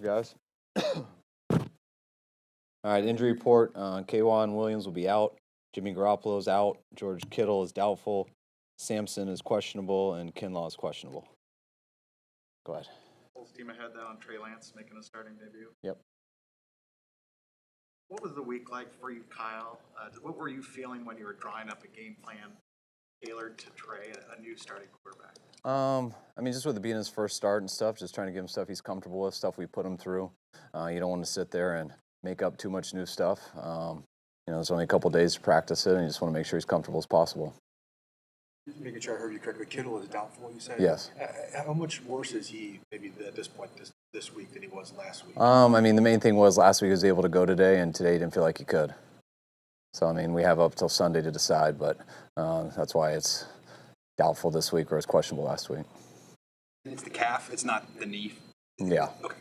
Guys. All right, injury report. K'Wan Williams will be out. Jimmy Garoppolo is out. George Kittle is doubtful. Sampson is questionable, and Kinlaw is questionable. Go ahead. Full steam ahead then on Trey Lance making a starting debut. Yep. What was the week like for you, Kyle? What were you feeling when you were drawing up a game plan tailored to Trey, a new starting quarterback? Just with it being his first start and stuff, just trying to give him stuff he's comfortable with, stuff we put him through. You don't want to sit there and make up too much new stuff. There's only a couple days to practice it, and you just want to make sure he's comfortable as possible. Making sure I heard you correctly, Kittle is doubtful, you said? Yes. How much worse is he maybe at this point this week than he was last week? The main thing was last week he was able to go today, and today he didn't feel like he could. So, we have up till Sunday to decide, but that's why it's doubtful this week or it's questionable last week. It's the calf, it's not the knee? Yeah. Okay.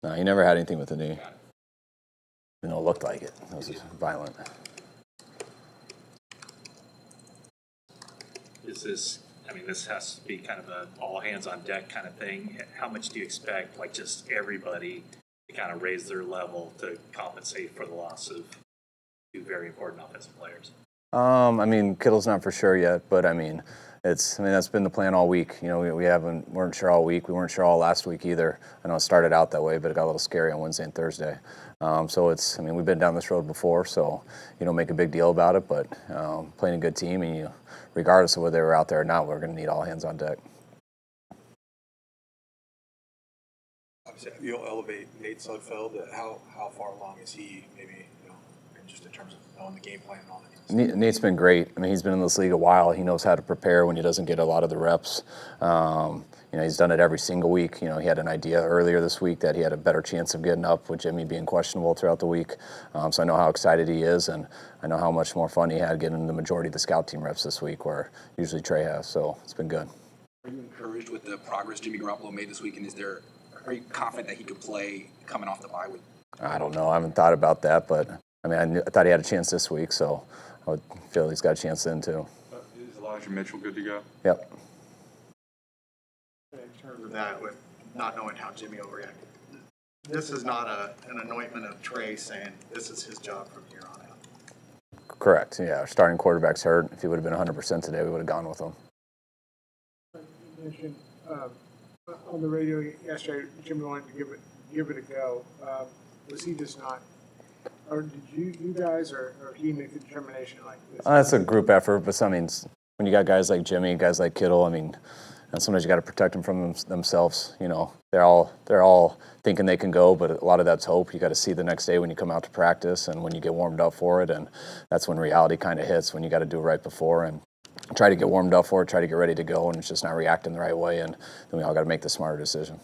No, he never had anything with the knee. It looked like it. It was violent. Is this, this has to be kind of an all-hands-on-deck kind of thing. How much do you expect, just everybody to kind of raise their level to compensate for the loss of two very important offensive players? Kittle's not for sure yet, but that's been the plan all week. We weren't sure all week. We weren't sure all last week either. I know it started out that way, but it got a little scary on Wednesday and Thursday. We've been down this road before, so you don't make a big deal about it, but playing a good team, and regardless of whether they were out there or not, we're going to need all hands on deck. Obviously, you'll elevate Nate Sudfeld. How far along is he, maybe, just in terms of knowing the game plan and all that? Nate's been great. He's been in this league a while. He knows how to prepare when he doesn't get a lot of the reps. He's done it every single week. He had an idea earlier this week that he had a better chance of getting up with Jimmy being questionable throughout the week. So I know how excited he is, and I know how much more fun he had getting the majority of the scout team reps this week, where usually Trey has. So it's been good. Are you encouraged with the progress Jimmy Garoppolo made this week, and are you confident that he could play coming off the bye week? I don't know. I haven't thought about that, but I thought he had a chance this week, so I would feel he's got a chance then too. Is Elijah Mitchell good to go? Yep. In terms of that, with not knowing how Jimmy will react, this is not an anointment of Trey saying this is his job from here on out. Correct. Yeah, our starting quarterback's hurt. If he would have been 100% today, we would have gone with him. You mentioned on the radio yesterday, Jimmy wanted to give it a go. Was he just not? Or did you guys or he make the determination like this? That's a group effort, but when you got guys like Jimmy, guys like Kittle, and sometimes you got to protect them from themselves. They're all thinking they can go, but a lot of that's hope. You got to see the next day when you come out to practice and when you get warmed up for it, and that's when reality kind of hits, when you got to do it right before and try to get warmed up for it, try to get ready to go, and it's just not reacting the right way, and then we all got to make the smarter decision.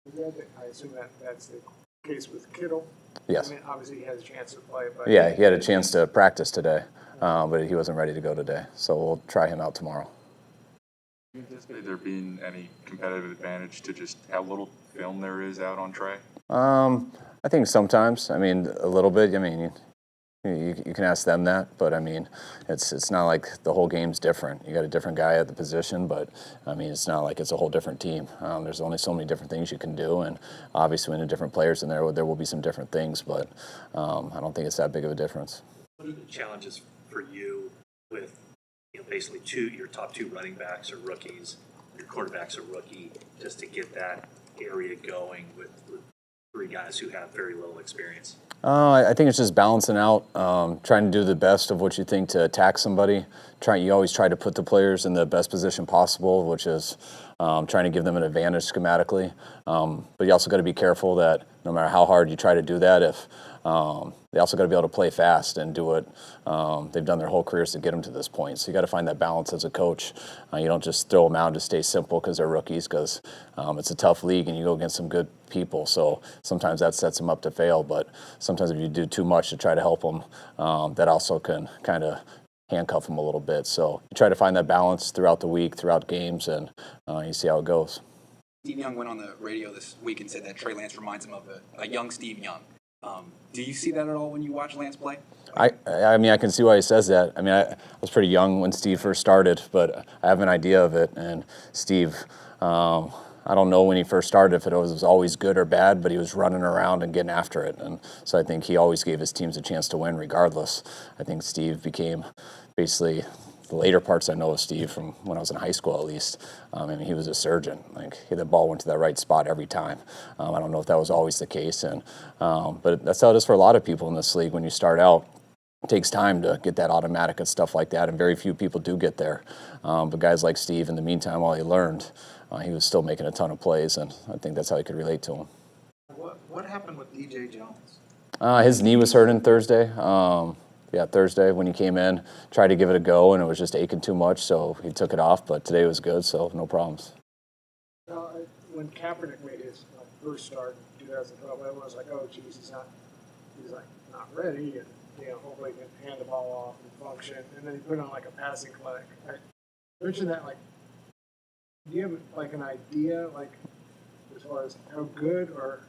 I assume that's the case with Kittle. Yes. Obviously he has a chance to play, but yeah, he had a chance to practice today, but he wasn't ready to go today. So we'll try him out tomorrow. Do you anticipate there being any competitive advantage to just how little film there is out on Trey? I think sometimes. A little bit. You can ask them that, but it's not like the whole game's different. You got a different guy at the position, but it's not like it's a whole different team. There's only so many different things you can do, and obviously when there are different players in there will be some different things, but I don't think it's that big of a difference. What are the challenges for you with basically your top two running backs are rookies, your quarterback's a rookie, just to get that area going with three guys who have very little experience? I think it's just balancing out, trying to do the best of what you think to attack somebody. You always try to put the players in the best position possible, which is trying to give them an advantage schematically. But you also got to be careful that no matter how hard you try to do that, if they also got to be able to play fast and do what they've done their whole careers to get them to this point. So you got to find that balance as a coach. You don't just throw them out to stay simple because they're rookies, because it's a tough league and you go against some good people. So sometimes that sets them up to fail. But sometimes if you do too much to try to help them, that also can kind of handcuff them a little bit. So you try to find that balance throughout the week, throughout games, and you see how it goes. Steve Young went on the radio this week and said that Trey Lance reminds him of a young Steve Young. Do you see that at all when you watch Lance play? I can see why he says that. I was pretty young when Steve first started, but I have an idea of it. And Steve, I don't know when he first started if it was always good or bad, but he was running around and getting after it. And so I think he always gave his teams a chance to win regardless. I think Steve became basically the later parts I know of Steve from when I was in high school at least. I mean, he was a surgeon. Like the ball went to the right spot every time. I don't know if that was always the case, but that's how it is for a lot of people in this league when you start out. It takes time to get that automatic and stuff like that, and very few people do get there. But guys like Steve, in the meantime, while he learned, he was still making a ton of plays, and I think that's how he could relate to him. What happened with DJ Jones? His knee was hurting Thursday. Thursday when he came in, tried to give it a go, and it was just aching too much, so he took it off. But today was good, so no problems. When Kaepernick made his first start in 2012, everyone was like, "Oh, geez, he's not ready," and hopefully he can hand the ball off and function. And then he put on like a passing clinic. I mentioned that, like, do you have like an idea, like, as far as how good or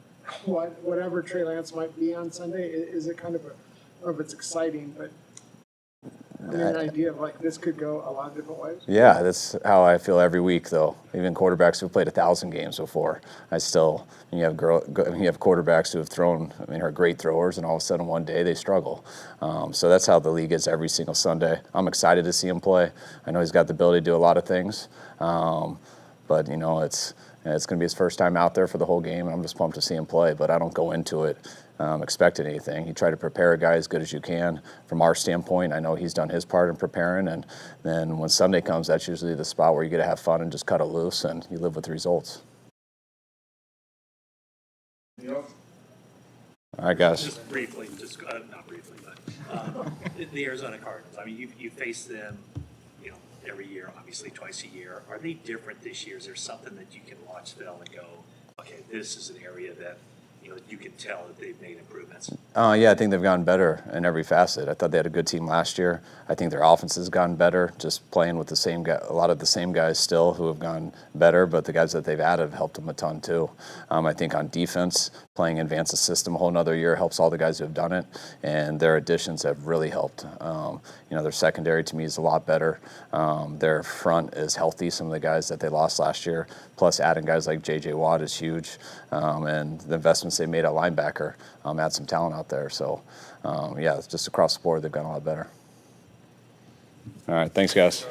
whatever Trey Lance might be on Sunday? Is it kind of or if it's exciting, but I mean, an idea of like this could go a lot of different ways? Yeah, that's how I feel every week, though. Even quarterbacks who've played 1,000 games before, you have quarterbacks who have thrown, are great throwers, and all of a sudden one day they struggle. So that's how the league is every single Sunday. I'm excited to see him play. I know he's got the ability to do a lot of things, but it's going to be his first time out there for the whole game, and I'm just pumped to see him play. But I don't go into it expecting anything. You try to prepare a guy as good as you can. From our standpoint, I know he's done his part in preparing, and then when Sunday comes, that's usually the spot where you get to have fun and just cut it loose, and you live with the results. Yep. All right, guys. Just briefly, not briefly, but the Arizona Cardinals. I mean, you face them, every year, obviously twice a year. Are they different this year? Is there something that you can watch film and go, okay, this is an area that you can tell that they've made improvements? Yeah, I think they've gotten better in every facet. I thought they had a good team last year. I think their offense has gotten better, just playing with a lot of the same guys still who have gone better, but the guys that they've added have helped them a ton too. I think on defense, playing advanced system a whole nother year helps all the guys who have done it, and their additions have really helped. Their secondary to me is a lot better. Their front is healthy, some of the guys that they lost last year, plus adding guys like J.J. Watt is huge, and the investments they made at linebacker add some talent out there. So, just across the board, they've gotten a lot better. All right, thanks, guys.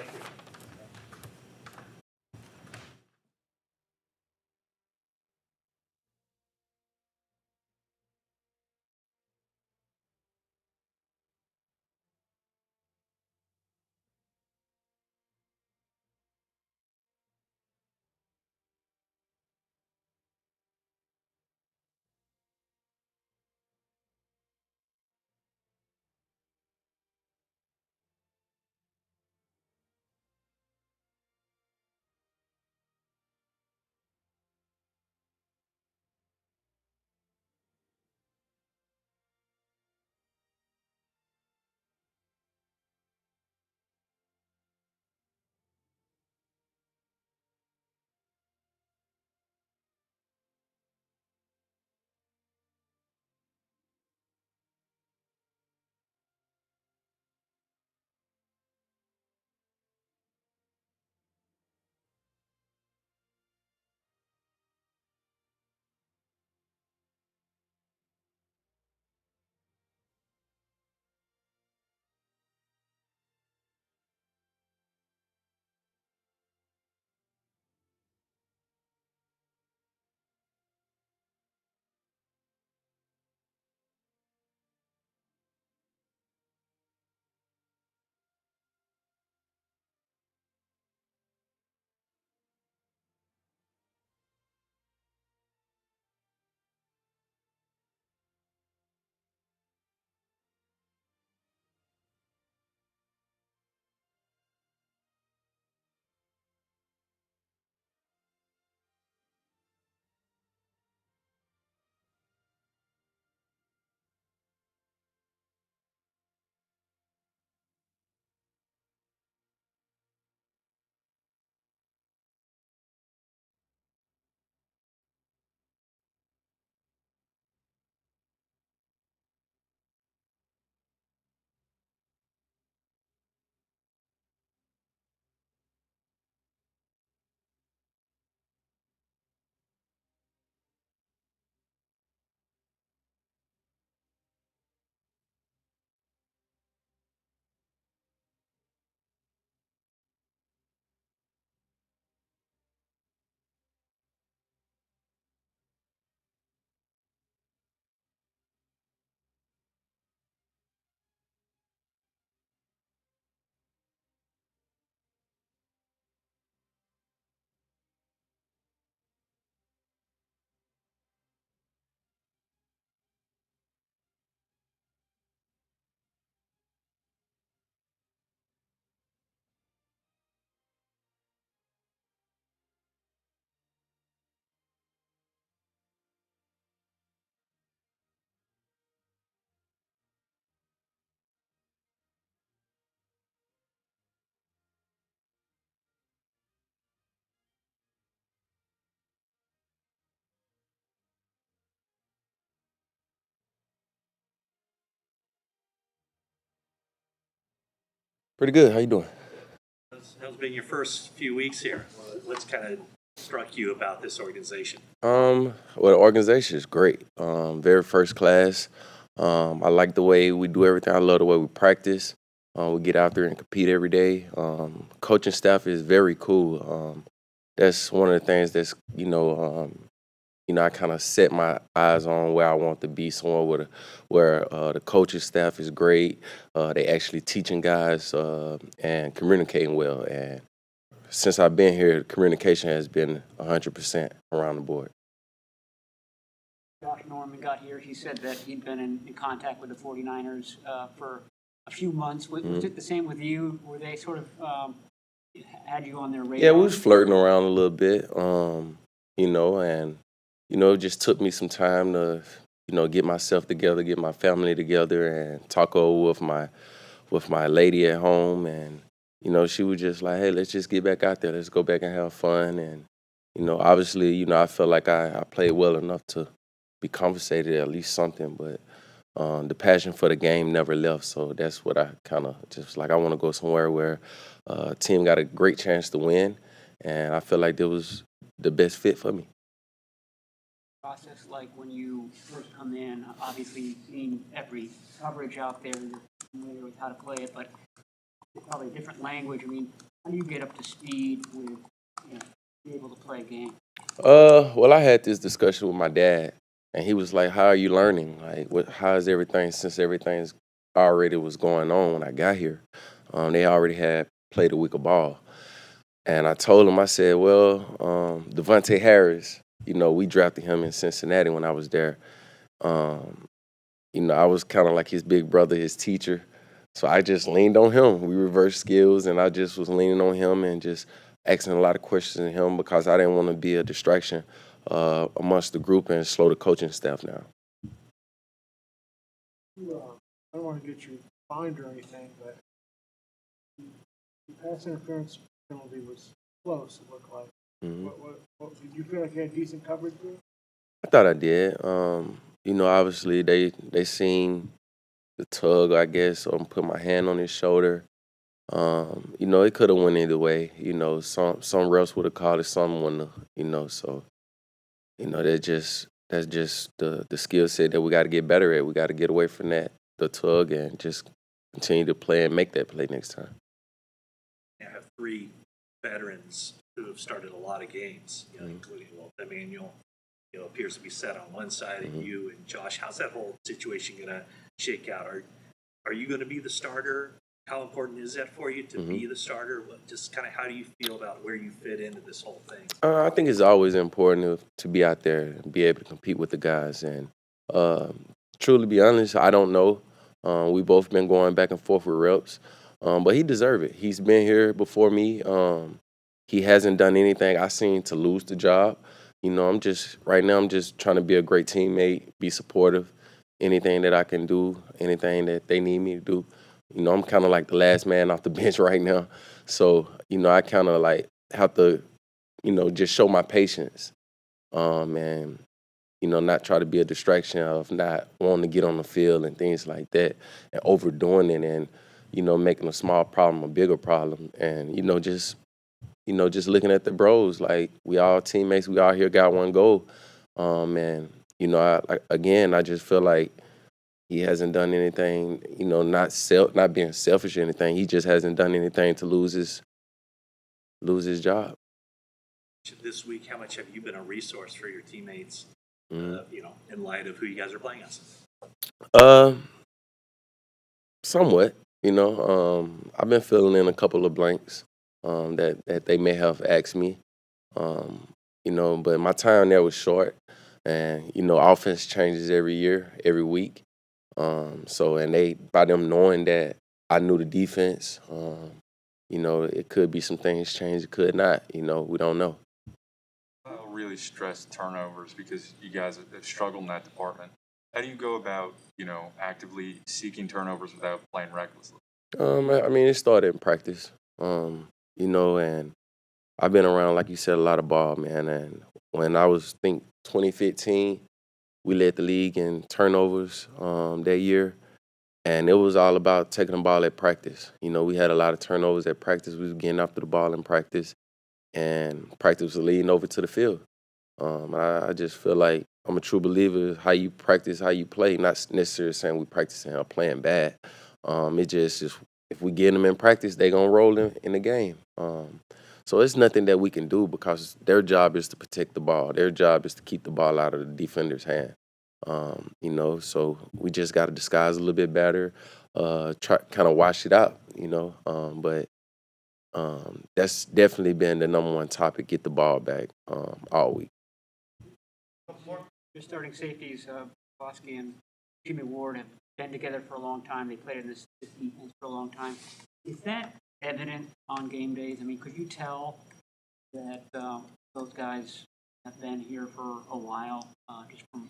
Pretty good. How you doing? How's been your first few weeks here? What's kind of struck you about this organization? Well, the organization is great. Very first class. I like the way we do everything. I love the way we practice. We get out there and compete every day. Coaching staff is very cool. That's one of the things that's I kind of set my eyes on where I want to be. Somewhere where the coaching staff is great. They actually teaching guys and communicating well. And since I've been here, communication has been 100% around the board. Josh Norman got here, he said that he'd been in contact with the 49ers for a few months. Was it the same with you? Were they sort of had you on their radar? Yeah, we was flirting around a little bit, and it just took me some time to, get myself together, get my family together, and talk over with my lady at home. And she was just like, "Hey, let's just get back out there. Let's go back and have fun." And obviously, I felt like I played well enough to be compensated at least something, but the passion for the game never left. So that's what I kind of just like. I want to go somewhere where a team got a great chance to win, and I feel like that was the best fit for me. Process like when you first come in, obviously you've seen every coverage out there, you're familiar with how to play it, but it's probably a different language. I mean, how do you get up to speed with, be able to play a game? Well, I had this discussion with my dad, and he was like, "How are you learning? Like, how is everything since everything's already was going on when I got here? They already had played a week of ball." And I told him, I said, "Well, Devontae Harris, we drafted him in Cincinnati when I was there. Um, I was kind of like his big brother, his teacher. So I just leaned on him. We reversed skills, and I just was leaning on him and just asking a lot of questions of him because I didn't want to be a distraction amongst the group and slow the coaching staff down." I don't want to get you fined or anything, but the pass interference penalty was close, it looked like. Mhm. What did you feel like you had decent coverage there? I thought I did. Obviously they seen the tug, I guess, so I'm putting my hand on his shoulder. It could have went either way. Some refs would have called it, some wouldn't have, so that's just the skill set that we got to get better at. We got to get away from the tug, and just continue to play and make that play next time. I have three veterans who have started a lot of games, including Emmanuel, appears to be set on one side, and you and Josh. How's that whole situation going to shake out? Are you going to be the starter? How important is that for you to be the starter? Just kind of how do you feel about where you fit into this whole thing? I think it's always important to be out there and be able to compete with the guys. And truly be honest, I don't know. We both been going back and forth with reps, but he deserves it. He's been here before me. He hasn't done anything I seen to lose the job. I'm just trying to be a great teammate, be supportive, anything that I can do, anything that they need me to do. I'm kind of like the last man off the bench right now. So, I kind of like have to, just show my patience and, not try to be a distraction of not wanting to get on the field and things like that and overdoing it and, making a small problem a bigger problem. And, just looking at the bros, like we all teammates, we all here got one goal. And, I just feel like he hasn't done anything, not being selfish or anything. He just hasn't done anything to lose his job. This week, how much have you been a resource for your teammates, in light of who you guys are playing us? Somewhat, I've been filling in a couple of blanks that they may have asked me, but my time there was short, and offense changes every year, every week. By them knowing that I knew the defense, it could be some things change, it could not. We don't know. I'll really stress turnovers because you guys have struggled in that department. How do you go about, actively seeking turnovers without playing recklessly? It started in practice, and I've been around, like you said, a lot of ball, man. And when I was, 2015, we led the league in turnovers that year. And it was all about taking the ball at practice. You know, we had a lot of turnovers at practice. We was getting after the ball in practice, and practice was leading over to the field. I just feel like I'm a true believer. How you practice, how you play. Not necessarily saying we practicing or playing bad. It just if we get them in practice, they gonna roll in the game. So it's nothing that we can do because their job is to protect the ball. Their job is to keep the ball out of the defender's hand. You know, so we just got to disguise a little bit better, try kind of wash it out. You know, but that's definitely been the number one topic: get the ball back all week. Your starting safeties, Bosky and Jimmy Ward, have been together for a long time. They played in this defense for a long time. Is that evident on game days? I mean, could you tell that those guys have been here for a while, just from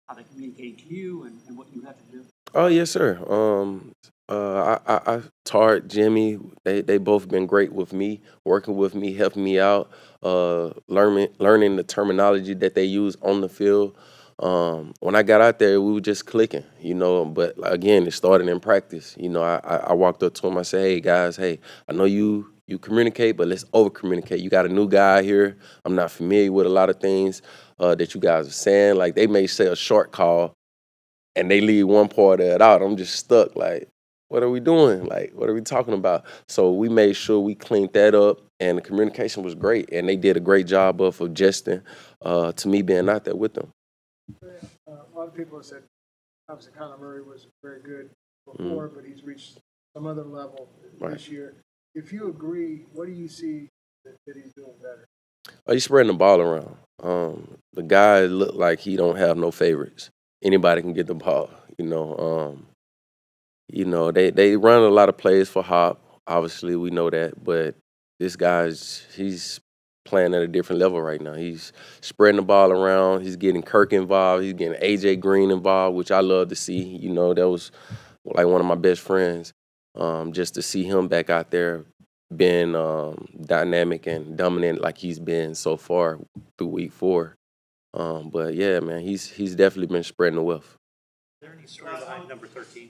how they communicate to you and what you have to do? Oh yes, sir. I Tart, Jimmy, they both been great with me, working with me, helping me out, learning the terminology that they use on the field. When I got out there, we were just clicking, you know. But again, it started in practice. You know, I walked up to them. I said, "Hey guys, hey, I know you communicate, but let's over communicate. You got a new guy here. I'm not familiar with a lot of things that you guys are saying. Like they may say a short call, and they leave one part of it out. I'm just stuck. Like, what are we doing? Like, what are we talking about?" So we made sure we cleaned that up, and the communication was great, and they did a great job of adjusting to me being out there with them. A lot of people have said, obviously, Kyler Murray was very good before, but he's reached some other level this year. If you agree, what do you see that he's doing better? He's spreading the ball around. The guy looked like he don't have no favorites. Anybody can get the ball. They run a lot of plays for Hop. Obviously, we know that, but this he's playing at a different level right now. He's spreading the ball around. He's getting Kirk involved. He's getting AJ Green involved, which I love to see. You know, that was like one of my best friends. Just to see him back out there being dynamic and dominant like he's been so far through week 4. But yeah, man, he's definitely been spreading the wealth. Is there any story behind number 13?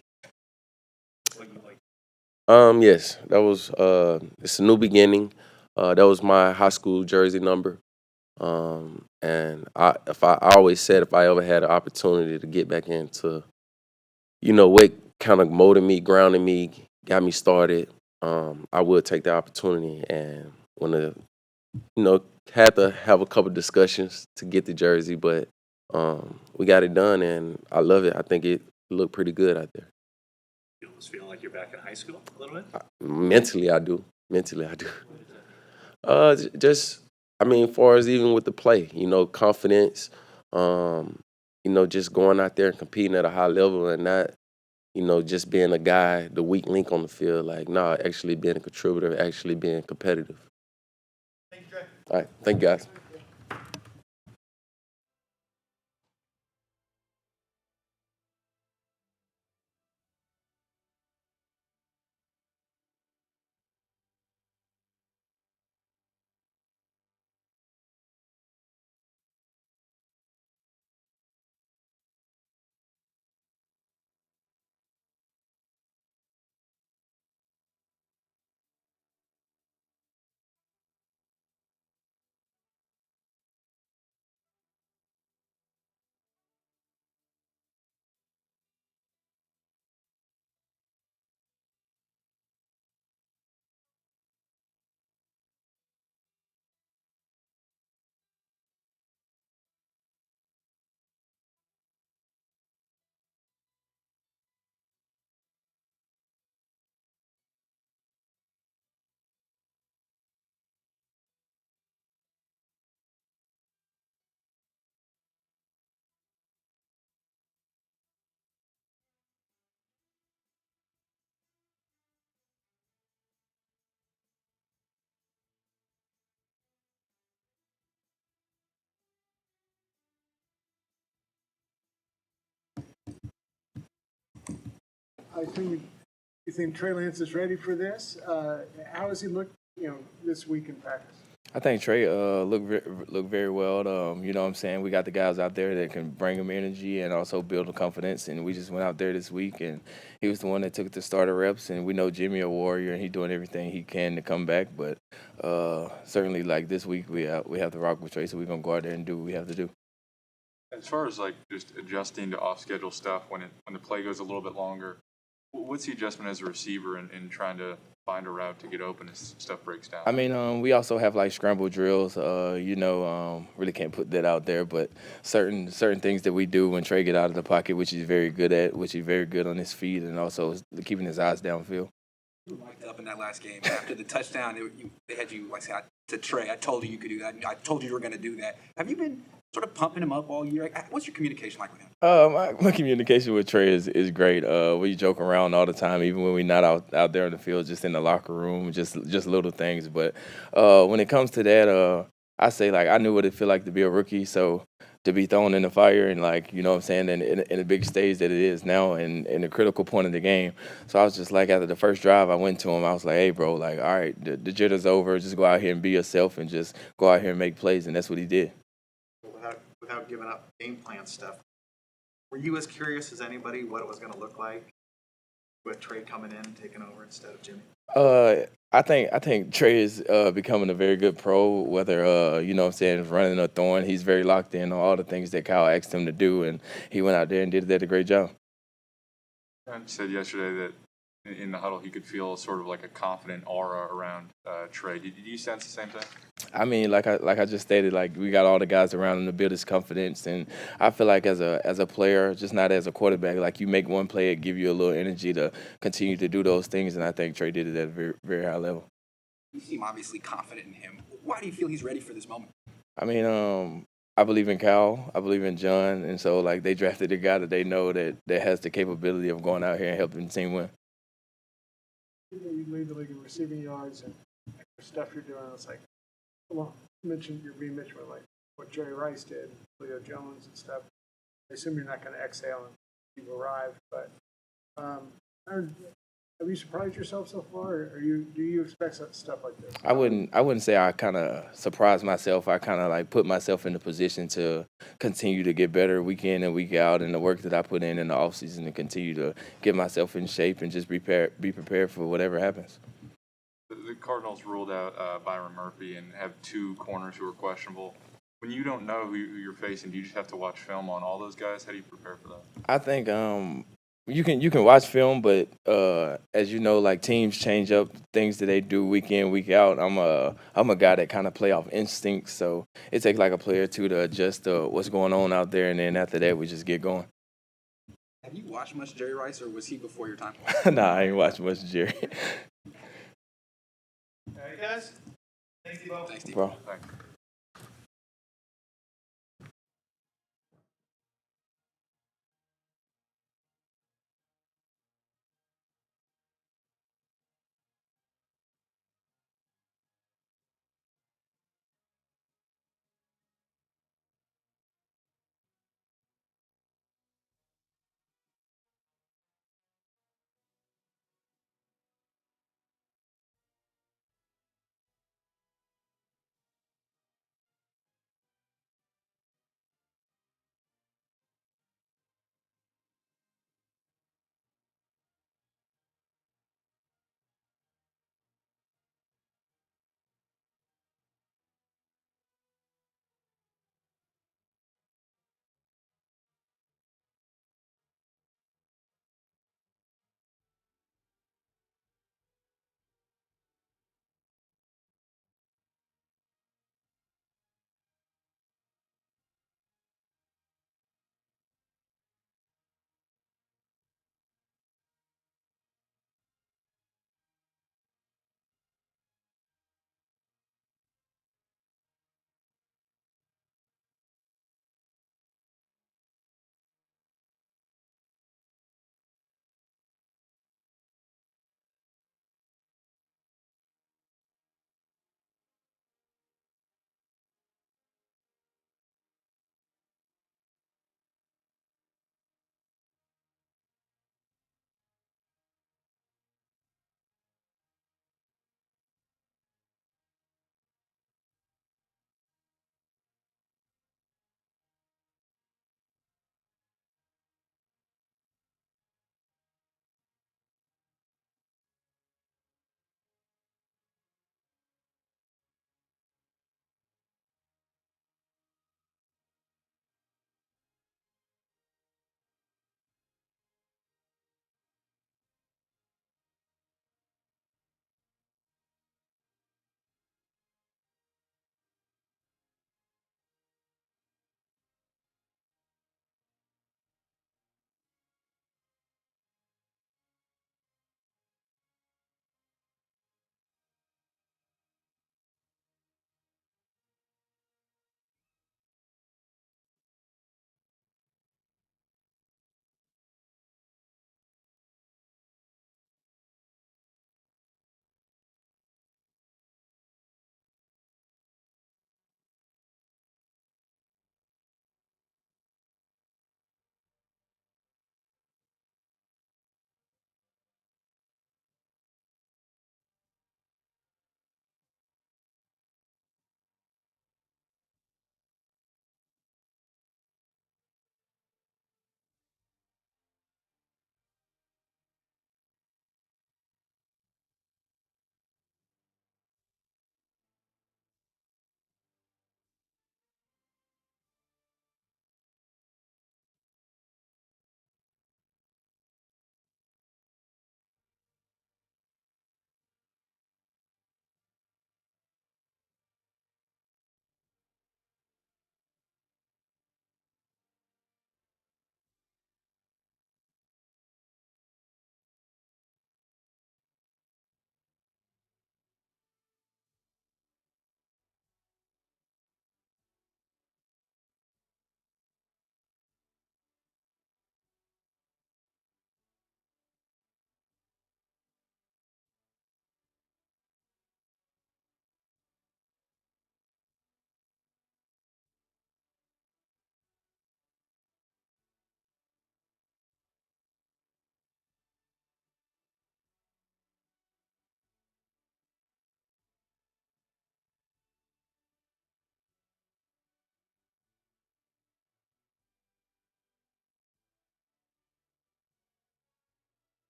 What you like? Yes, that was it's a new beginning. That was my high school jersey number. And I always said if I ever had an opportunity to get back into, what kind of molded me, grounded me, got me started, I would take the opportunity and want to, had to have a couple discussions to get the jersey, but we got it done and I love it. I think it looked pretty good out there. You almost feel like you're back in high school a little bit? Mentally, I do. Just, as far as even with the play, confidence, just going out there and competing at a high level and not, just being a guy, the weak link on the field. Like, actually being a contributor, actually being competitive. Thank you, Dre. All right. Thank you, guys. I assume you think Trey Lance is ready for this. How has he looked, this week in practice? I think Trey look very well. You know what I'm saying? We got the guys out there that can bring him energy and also build the confidence. And we just went out there this week, and he was the one that took the starter reps. And we know Jimmy a warrior, and he's doing everything he can to come back. But certainly, like this week, we have to rock with Trey, so we're gonna go out there and do what we have to do. As far as like just adjusting to off schedule stuff when the play goes a little bit longer, what's the adjustment as a receiver in trying to find a route to get open as stuff breaks down? I mean, we also have like scramble drills. Really can't put that out there, but certain things that we do when Trey get out of the pocket, which he's very good at, which he's very good on his feet, and also keeping his eyes downfield. You were mic'd up in that last game after the touchdown. They had you like to Trey. I told you could do that. I told you were going to do that. Have you been sort of pumping him up all year? Like, what's your communication like with him? My communication with Trey is great. We joke around all the time, even when we're not out there in the field, just in the locker room, just little things. But when it comes to that, I say like I knew what it feel like to be a rookie, so to be thrown in the fire and like you know what I'm saying, in a big stage that it is now, and in a critical point of the game. So I was just like after the first drive, I went to him. I was like, hey, bro, like all right, the jitter's over. Just go out here and be yourself, and just go out here and make plays, and that's what he did. Without giving up game plan stuff, were you as curious as anybody what it was going to look like with Trey coming in and taking over instead of Jimmy? I think Trey is becoming a very good pro, whether you know what I'm saying, running or throwing. He's very locked in on all the things that Kyle asked him to do, and he went out there and did a great job. You said yesterday that in the huddle he could feel sort of like a confident aura around Trey. Did you sense the same thing? I mean, like I just stated, like we got all the guys around him to build his confidence, and I feel like as a player, just not as a quarterback, like you make one play, it give you a little energy to continue to do those things, and I think Trey did it at a very very high level. You seem obviously confident in him. Why do you feel he's ready for this moment? I mean, I believe in Kyle, I believe in John, and so like they drafted a guy that they know that has the capability of going out here and helping the team win. You lead the league in receiving yards and stuff you're doing. It's like, well, you mentioned your remission with like what Jerry Rice did, Leo Jones and stuff. I assume you're not going to exhale and you arrive, but have you surprised yourself so far, or do you expect stuff like this? I wouldn't say I kind of surprised myself. I kind of like put myself in a position to continue to get better week in and week out, and the work that I put in the offseason to continue to get myself in shape and just be prepared for whatever happens. The Cardinals ruled out Byron Murphy and have two corners who are questionable. When you don't know who you're facing, do you just have to watch film on all those guys? How do you prepare for that? I think you can watch film, but as you know, like teams change up things that they do week in, week out. I'm a guy that kind of play off instinct, so it takes like a play or two to adjust to what's going on out there, and then after that we just get going. Have you watched much Jerry Rice, or was he before your time? Nah, I ain't watching much Jerry. All right, guys. Thanks, Steve. Thanks, Steve. Bro. Thanks.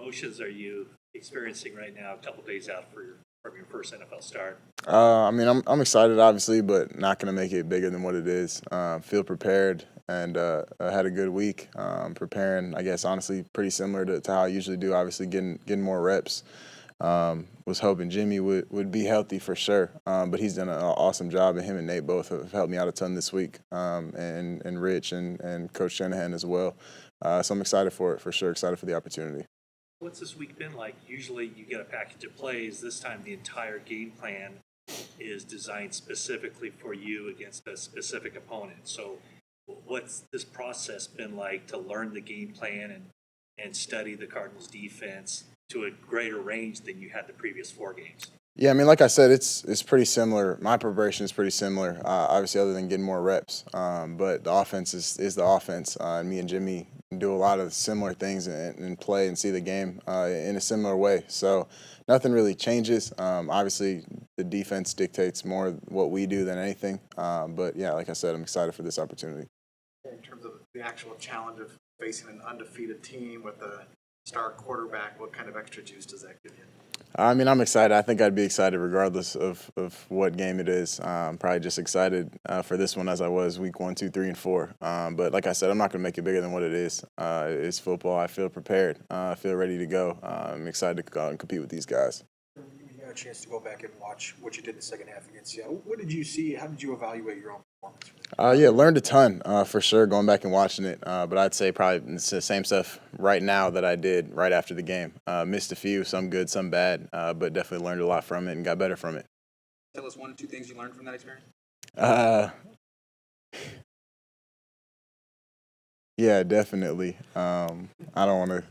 emotions are you experiencing right now, a couple days out from your first NFL start? I mean, I'm excited, obviously, but not going to make it bigger than what it is. Feel prepared and I had a good week. Preparing, I guess, honestly, pretty similar to how I usually do. Obviously, getting more reps. Was hoping Jimmy would be healthy for sure, but he's done an awesome job, and him and Nate both have helped me out a ton this week, and Rich and Coach Shanahan as well. So I'm excited for it for sure. Excited for the opportunity. What's this week been like? Usually you get a package of plays. This time the entire game plan is designed specifically for you against a specific opponent. So what's this process been like to learn the game plan and study the Cardinals defense to a greater range than you had the previous 4 games? Yeah, I mean, like I said, it's pretty similar. My preparation is pretty similar, obviously, other than getting more reps. But the offense is the offense. And me and Jimmy do a lot of similar things and play and see the game in a similar way. So nothing really changes. Obviously, the defense dictates more what we do than anything. But, yeah, like I said, I'm excited for this opportunity. In terms of the actual challenge of facing an undefeated team with a star quarterback, what kind of extra juice does that give you? I mean, I'm excited. I think I'd be excited regardless of what game it is. Probably just excited for this one as I was week 1, 2, 3, and 4. But like I said, I'm not going to make it bigger than what it is. It's football. I feel prepared. I feel ready to go. I'm excited to go out and compete with these guys. You got a chance to go back and watch what you did in the second half against Seattle. What did you see? How did you evaluate your own performance? Yeah, learned a ton for sure going back and watching it. But I'd say probably it's the same stuff right now that I did right after the game. Missed a few, some good, some bad, but definitely learned a lot from it and got better from it. Tell us 1 or 2 things you learned from that experience. Yeah, definitely. I don't want to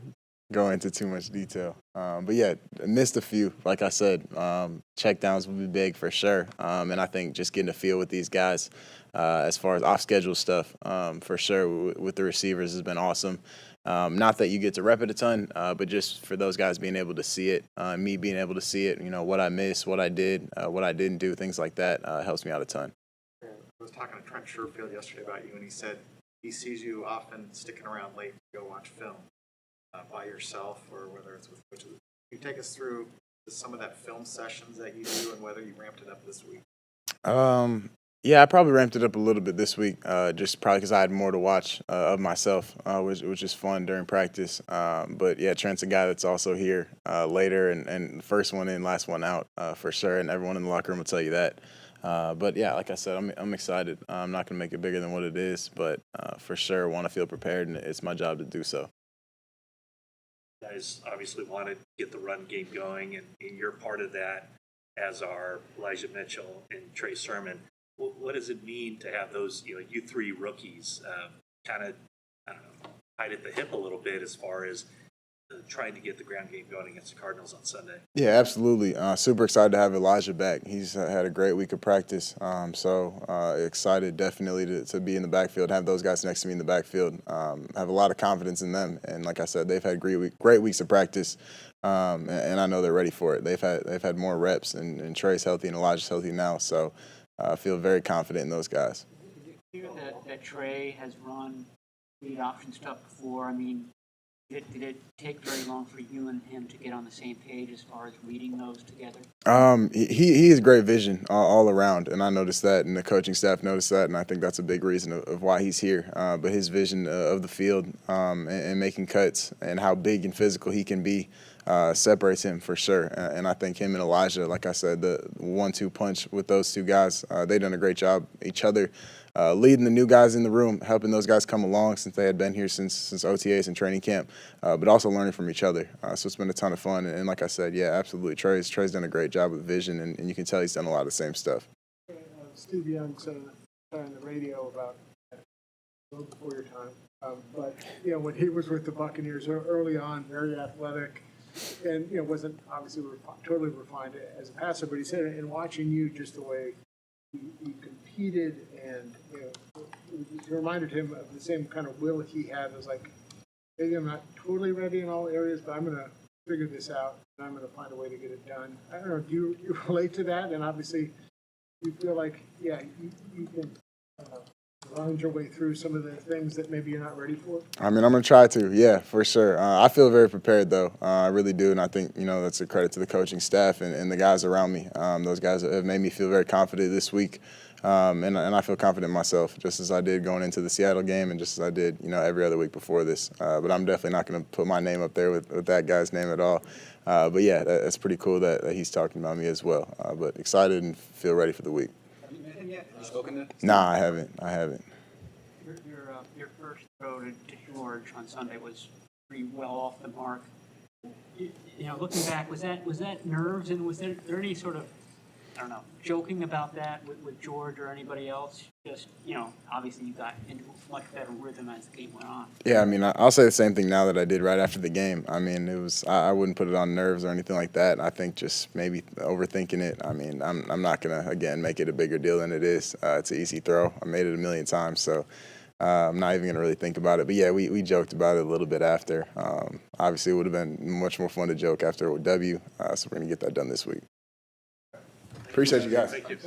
go into too much detail. But yeah, missed a few. Like I said, checkdowns would be big for sure. And I think just getting a feel with these guys as far as off-schedule stuff, for sure, with the receivers has been awesome. Not that you get to rep it a ton, but just for those guys being able to see it, me being able to see it, what I missed, what I did, what I didn't do, things like that helps me out a ton. I was talking to Trent Sherfield yesterday about you, and he said he sees you often sticking around late to go watch film by yourself or whether it's with coaches. Can you take us through some of that film sessions that you do and whether you ramped it up this week? Yeah, I probably ramped it up a little bit this week, just probably because I had more to watch of myself, which is fun during practice. But yeah, Trent's a guy that's also here later and first one in, last one out for sure, and everyone in the locker room will tell you that. But yeah, like I said, I'm excited. I'm not going to make it bigger than what it is, but for sure want to feel prepared, and it's my job to do so. You guys obviously want to get the run game going, and you're part of that, as are Elijah Mitchell and Trey Sermon. What does it mean to have those, you 3 rookies kind of, I don't know, tied at the hip a little bit as far as trying to get the ground game going against the Cardinals on Sunday? Yeah, absolutely. Super excited to have Elijah back. He's had a great week of practice. So excited definitely to be in the backfield, have those guys next to me in the backfield. Have a lot of confidence in them. And like I said, they've had great weeks of practice. And I know they're ready for it. They've had more reps, and Trey's healthy and Elijah's healthy now. So I feel very confident in those guys. Is it clear that Trey has run read option stuff before? I mean, did it take very long for you and him to get on the same page as far as reading those together? He has great vision all around, and I noticed that, and the coaching staff noticed that, and I think that's a big reason of why he's here. But his vision of the field and making cuts and how big and physical he can be separates him for sure. And I think him and Elijah, like I said, the 1-2 punch with those 2 guys, they've done a great job each other. Leading the new guys in the room, helping those guys come along since they had been here since OTAs and training camp, but also learning from each other. So it's been a ton of fun. And like I said, yeah, absolutely. Trey's done a great job with vision, and you can tell he's done a lot of the same stuff. Steve Young said on the radio about before your time, but when he was with the Buccaneers early on, very athletic, and wasn't obviously totally refined as a passer, but he said in watching you, just the way he competed, and it reminded him of the same kind of will he had. It was like, maybe I'm not totally ready in all areas, but I'm going to figure this out, and I'm going to find a way to get it done. I don't know, do you relate to that? And obviously, you feel like, yeah, you can grind your way through some of the things that maybe you're not ready for? I mean, I'm going to try to, yeah, for sure. I feel very prepared, though. I really do, and I think, that's a credit to the coaching staff and the guys around me. Those guys have made me feel very confident this week, and I feel confident myself, just as I did going into the Seattle game and just as I did, every other week before this. But I'm definitely not going to put my name up there with that guy's name at all. But, yeah, that's pretty cool that he's talking about me as well. But excited and feel ready for the week. Have you met him yet? Have you spoken to? Nah, I haven't. Your first throw to George on Sunday was pretty well off the mark. Looking back, was that nerves, and was there any sort of, I don't know, joking about that with George or anybody else? Just, obviously you got into a much better rhythm as the game went on. Yeah, I mean, I'll say the same thing now that I did right after the game. I mean, I wouldn't put it on nerves or anything like that. I think just maybe overthinking it. I mean, I'm not going to, again, make it a bigger deal than it is. It's an easy throw. I made it a million times, so I'm not even going to really think about it. But, yeah, we joked about it a little bit after. Obviously, it would have been much more fun to joke after a W, so we're going to get that done this week. Appreciate you guys. Thank you.